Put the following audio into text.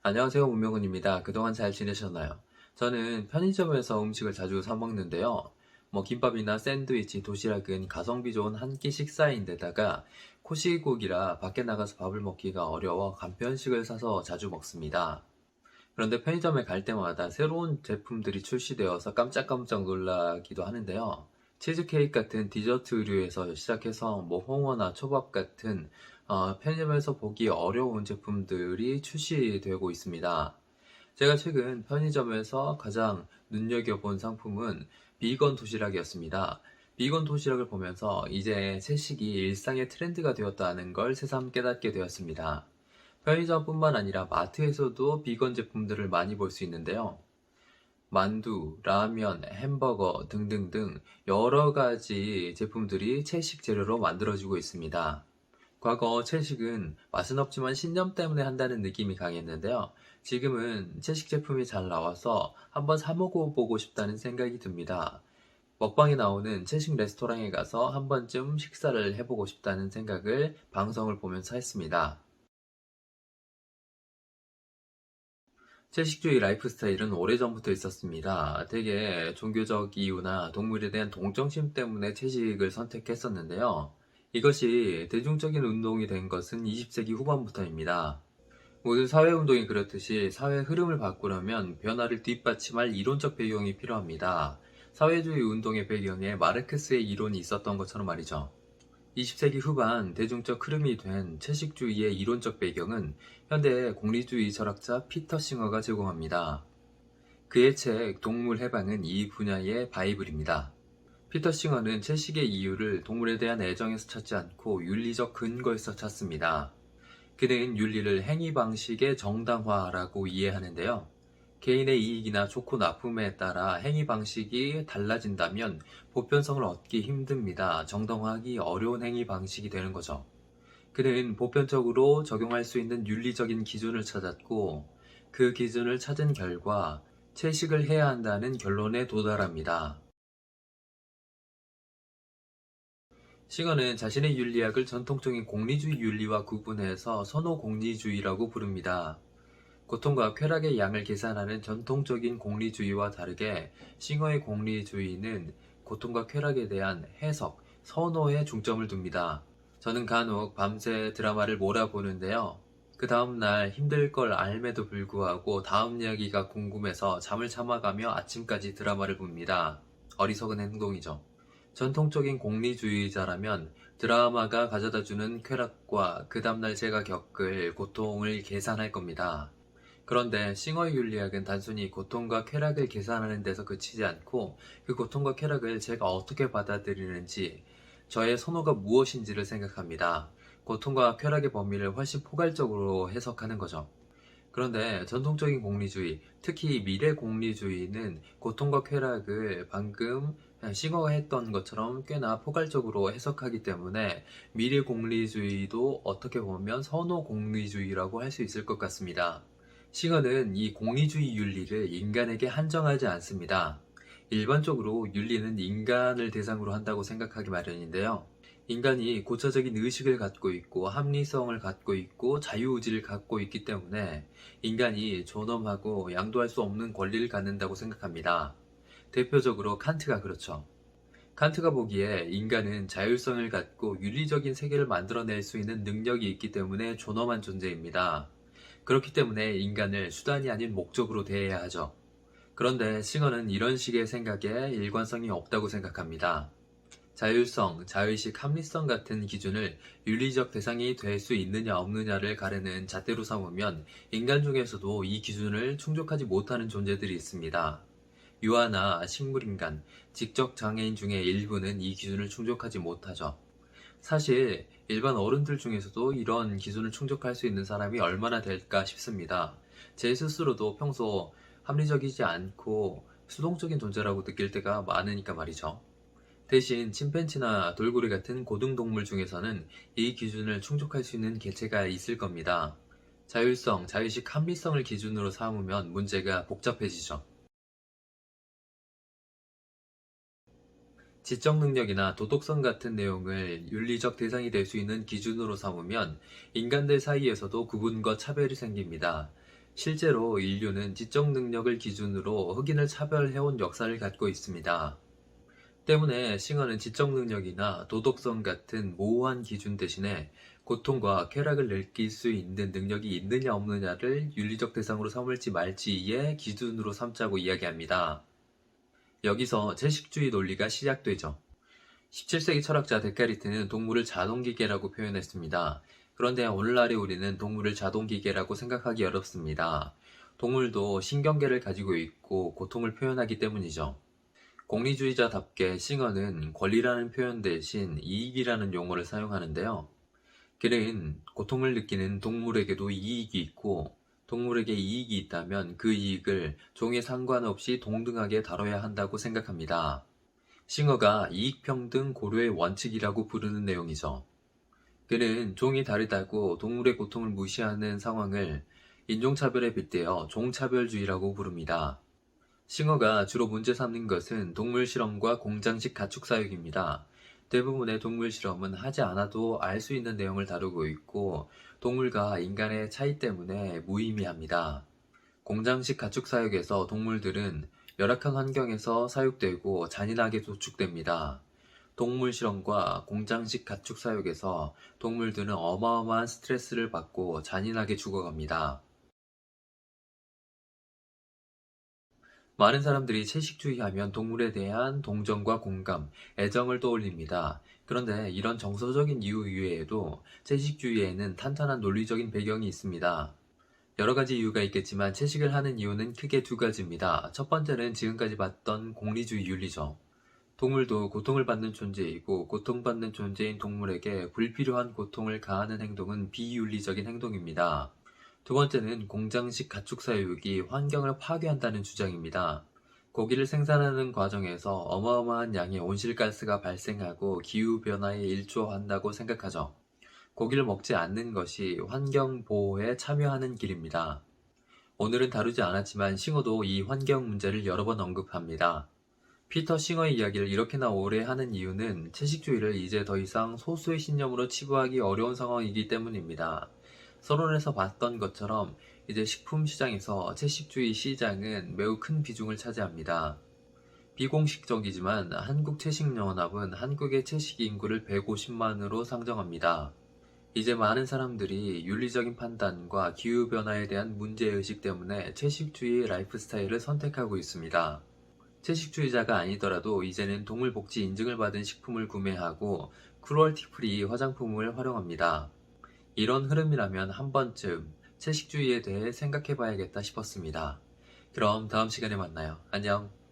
안녕하세요, 문명훈입니다. 그동안 잘 지내셨나요? 저는 편의점에서 음식을 자주 사 먹는데요. 김밥이나 샌드위치, 도시락은 가성비 좋은 한 끼 식사인데다가 코시국이라 밖에 나가서 밥을 먹기가 어려워 간편식을 사서 자주 먹습니다. 그런데 편의점에 갈 때마다 새로운 제품들이 출시되어서 깜짝깜짝 놀라기도 하는데요. 치즈케이크 같은 디저트류에서 시작해서 홍어나 초밥 같은 편의점에서 보기 어려운 제품들이 출시되고 있습니다. 제가 최근 편의점에서 가장 눈여겨본 상품은 비건 도시락이었습니다. 비건 도시락을 보면서 이제 채식이 일상의 트렌드가 되었다는 걸 새삼 깨닫게 되었습니다. 편의점뿐만 아니라 마트에서도 비건 제품들을 많이 볼 수 있는데요. 만두, 라면, 햄버거 등등등 여러 가지 제품들이 채식 재료로 만들어지고 있습니다. 과거 채식은 맛은 없지만 신념 때문에 한다는 느낌이 강했는데요. 지금은 채식 제품이 잘 나와서 한번 사 먹어보고 싶다는 생각이 듭니다. 먹방에 나오는 채식 레스토랑에 가서 한 번쯤 식사를 해보고 싶다는 생각을 방송을 보면서 했습니다. 채식주의 라이프 스타일은 오래전부터 있었습니다. 대개 종교적 이유나 동물에 대한 동정심 때문에 채식을 선택했었는데요. 이것이 대중적인 운동이 된 것은 20세기 후반부터입니다. 모든 사회운동이 그렇듯이 사회 흐름을 바꾸려면 변화를 뒷받침할 이론적 배경이 필요합니다. 사회주의 운동의 배경에 마르크스의 이론이 있었던 것처럼 말이죠. 20세기 후반 대중적 흐름이 된 채식주의의 이론적 배경은 현대 공리주의 철학자 피터 싱어가 제공합니다. 그의 책 동물 해방은 이 분야의 바이블입니다. 피터 싱어는 채식의 이유를 동물에 대한 애정에서 찾지 않고 윤리적 근거에서 찾습니다. 그는 윤리를 행위 방식의 정당화라고 이해하는데요. 개인의 이익이나 좋고 나쁨에 따라 행위 방식이 달라진다면 보편성을 얻기 힘듭니다. 정당화하기 어려운 행위 방식이 되는 거죠. 그는 보편적으로 적용할 수 있는 윤리적인 기준을 찾았고 그 기준을 찾은 결과 채식을 해야 한다는 결론에 도달합니다. 싱어는 자신의 윤리학을 전통적인 공리주의 윤리와 구분해서 선호공리주의라고 부릅니다. 고통과 쾌락의 양을 계산하는 전통적인 공리주의와 다르게 싱어의 공리주의는 고통과 쾌락에 대한 해석, 선호에 중점을 둡니다. 저는 간혹 밤새 드라마를 몰아보는데요. 그 다음날 힘들 걸 알매도 불구하고 다음 이야기가 궁금해서 잠을 참아가며 아침까지 드라마를 봅니다. 어리석은 행동이죠. 전통적인 공리주의자라면 드라마가 가져다주는 쾌락과 그 다음날 제가 겪을 고통을 계산할 겁니다. 그런데 싱어의 윤리학은 단순히 고통과 쾌락을 계산하는 데서 그치지 않고 그 고통과 쾌락을 제가 어떻게 받아들이는지, 저의 선호가 무엇인지를 생각합니다. 고통과 쾌락의 범위를 훨씬 포괄적으로 해석하는 거죠. 그런데 전통적인 공리주의, 특히 미래 공리주의는 고통과 쾌락을 방금 싱어가 했던 것처럼 꽤나 포괄적으로 해석하기 때문에 미래 공리주의도 어떻게 보면 선호 공리주의라고 할 수 있을 것 같습니다. 싱어는 이 공리주의 윤리를 인간에게 한정하지 않습니다. 일반적으로 윤리는 인간을 대상으로 한다고 생각하기 마련인데요. 인간이 고차적인 의식을 갖고 있고 합리성을 갖고 있고 자유의지를 갖고 있기 때문에 인간이 존엄하고 양도할 수 없는 권리를 갖는다고 생각합니다. 대표적으로 칸트가 그렇죠. 칸트가 보기에 인간은 자율성을 갖고 윤리적인 세계를 만들어낼 수 있는 능력이 있기 때문에 존엄한 존재입니다. 그렇기 때문에 인간을 수단이 아닌 목적으로 대해야 하죠. 그런데 싱어는 이런 식의 생각에 일관성이 없다고 생각합니다. 자율성, 자의식, 합리성 같은 기준을 윤리적 대상이 될 수 있느냐 없느냐를 가르는 잣대로 삼으면 인간 중에서도 이 기준을 충족하지 못하는 존재들이 있습니다. 유아나 식물인간, 지적 장애인 중에 일부는 이 기준을 충족하지 못하죠. 사실 일반 어른들 중에서도 이런 기준을 충족할 수 있는 사람이 얼마나 될까 싶습니다. 제 스스로도 평소 합리적이지 않고 수동적인 존재라고 느낄 때가 많으니까 말이죠. 대신 침팬지나 돌고래 같은 고등동물 중에서는 이 기준을 충족할 수 있는 개체가 있을 겁니다. 자율성, 자의식, 합리성을 기준으로 삼으면 문제가 복잡해지죠. 지적 능력이나 도덕성 같은 내용을 윤리적 대상이 될 수 있는 기준으로 삼으면 인간들 사이에서도 구분과 차별이 생깁니다. 실제로 인류는 지적 능력을 기준으로 흑인을 차별해온 역사를 갖고 있습니다. 때문에 싱어는 지적 능력이나 도덕성 같은 모호한 기준 대신에 고통과 쾌락을 느낄 수 있는 능력이 있느냐 없느냐를 윤리적 대상으로 삼을지 말지의 기준으로 삼자고 이야기합니다. 여기서 채식주의 논리가 시작되죠. 17세기 철학자 데카르트는 동물을 자동기계라고 표현했습니다. 그런데 오늘날의 우리는 동물을 자동기계라고 생각하기 어렵습니다. 동물도 신경계를 가지고 있고 고통을 표현하기 때문이죠. 공리주의자답게 싱어는 권리라는 표현 대신 이익이라는 용어를 사용하는데요. 그는 고통을 느끼는 동물에게도 이익이 있고 동물에게 이익이 있다면 그 이익을 종에 상관없이 동등하게 다뤄야 한다고 생각합니다. 싱어가 이익평등 고려의 원칙이라고 부르는 내용이죠. 그는 종이 다르다고 동물의 고통을 무시하는 상황을 인종차별에 빗대어 종차별주의라고 부릅니다. 싱어가 주로 문제 삼는 것은 동물 실험과 공장식 가축 사육입니다. 대부분의 동물 실험은 하지 않아도 알 수 있는 내용을 다루고 있고 동물과 인간의 차이 때문에 무의미합니다. 공장식 가축 사육에서 동물들은 열악한 환경에서 사육되고 잔인하게 도축됩니다. 동물 실험과 공장식 가축 사육에서 동물들은 어마어마한 스트레스를 받고 잔인하게 죽어갑니다. 많은 사람들이 채식주의 하면 동물에 대한 동정과 공감, 애정을 떠올립니다. 그런데 이런 정서적인 이유 이외에도 채식주의에는 탄탄한 논리적인 배경이 있습니다. 여러 가지 이유가 있겠지만 채식을 하는 이유는 크게 두 가지입니다. 첫 번째는 지금까지 봤던 공리주의 윤리죠. 동물도 고통을 받는 존재이고 고통받는 존재인 동물에게 불필요한 고통을 가하는 행동은 비윤리적인 행동입니다. 두 번째는 공장식 가축 사육이 환경을 파괴한다는 주장입니다. 고기를 생산하는 과정에서 어마어마한 양의 온실가스가 발생하고 기후변화에 일조한다고 생각하죠. 고기를 먹지 않는 것이 환경 보호에 참여하는 길입니다. 오늘은 다루지 않았지만 싱어도 이 환경 문제를 여러 번 언급합니다. 피터 싱어의 이야기를 이렇게나 오래 하는 이유는 채식주의를 이제 더 이상 소수의 신념으로 치부하기 어려운 상황이기 때문입니다. 서론에서 봤던 것처럼 이제 식품 시장에서 채식주의 시장은 매우 큰 비중을 차지합니다. 비공식적이지만 한국채식연합은 한국의 채식 인구를 150만으로 상정합니다. 이제 많은 사람들이 윤리적인 판단과 기후변화에 대한 문제의식 때문에 채식주의 라이프 스타일을 선택하고 있습니다. 채식주의자가 아니더라도 이제는 동물복지 인증을 받은 식품을 구매하고 크루얼티 프리 화장품을 활용합니다. 이런 흐름이라면 한 번쯤 채식주의에 대해 생각해봐야겠다 싶었습니다. 그럼 다음 시간에 만나요. 안녕.